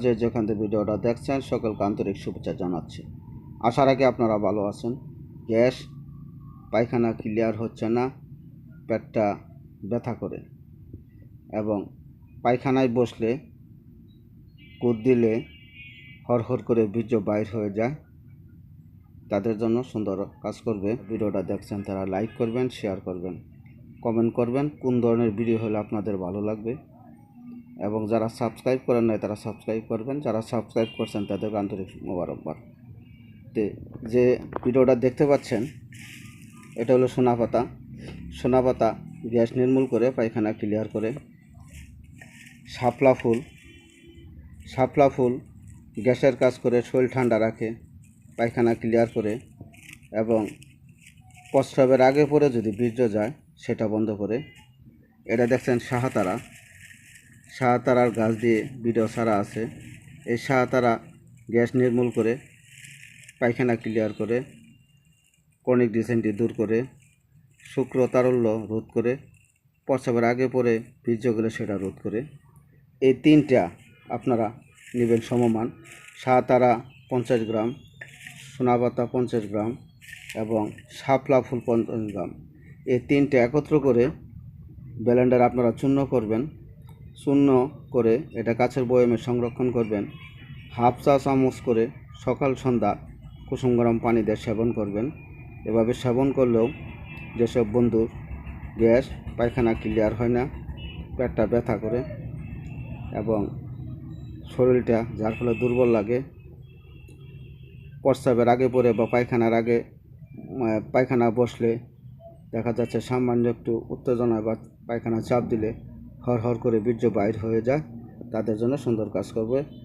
যে যেখান থেকে ভিডিওটা দেখছেন সকলকে আন্তরিক শুভেচ্ছা জানাচ্ছি। আশা রাখি আপনারা ভালো আছেন। গ্যাস পায়খানা ক্লিয়ার হচ্ছে না, পেটটা ব্যথা করে এবং পায়খানায় বসলে কুদ দিলে হরহর করে বীর্য বাইর হয়ে যায়, তাদের জন্য সুন্দর কাজ করবে। ভিডিওটা দেখছেন তারা লাইক করবেন, শেয়ার করবেন, কমেন্ট করবেন কোন ধরনের ভিডিও হলে আপনাদের ভালো লাগবে, এবং যারা সাবস্ক্রাইব করেন নাই তারা সাবস্ক্রাইব করবেন, যারা সাবস্ক্রাইব করছেন তাদেরকে আন্তরিক মোবারকবাদ। যে ভিডিওটা দেখতে পাচ্ছেন এটা হলো সোনাপাতা গ্যাস নির্মূল করে, পায়খানা ক্লিয়ার করে। শাপলা ফুল গ্যাসের কাজ করে, শরীর ঠান্ডা রাখে, পায়খানা ক্লিয়ার করে এবং প্রস্রাবের আগে পরে যদি বীর্য যায় সেটা বন্ধ করে। এটা দেখছেন শাহতারার গাছ দিয়ে ভিডিও ছাড়া আছে। এই শাহতারা গ্যাস নির্মূল করে, পায়খানা ক্লিয়ার করে, ক্রনিক ডিসেন্ট্রি দূর করে, শুক্রতারল্য রোধ করে, প্রস্রাবের আগে পরে বীর্য গেলে সেটা রোধ করে। এই তিনটা আপনারা নেবেন সমমান। শাহতারা 50 গ্রাম, সোনাপাতা 50 গ্রাম এবং শাপলা ফুল 50 গ্রাম। এই তিনটা একত্র করে ব্লেন্ডারে আপনারা চূর্ণ করবেন। চূর্ণ করে এটা কাচের বয়ামে সংরক্ষণ করবেন। হাফ চা চামচ করে সকাল সন্ধ্যা কুসুম গরম পানি দিয়ে সেবন করবেন। এভাবে সেবন করলেও যেসব বন্ধুর গ্যাস পায়খানা ক্লিয়ার হয় না, পেটটা ব্যথা করে এবং শরীরটা যার ফলে দুর্বল লাগে, প্রস্রাবের আগে পরে বা পায়খানা বসলে দেখা যাচ্ছে সামান্য একটু উত্তেজনা বা পায়খানা চাপ দিলে হর হর করে বীর্য বাইর হয়ে যায়, তাদের জন্য সুন্দর কাজ করবে।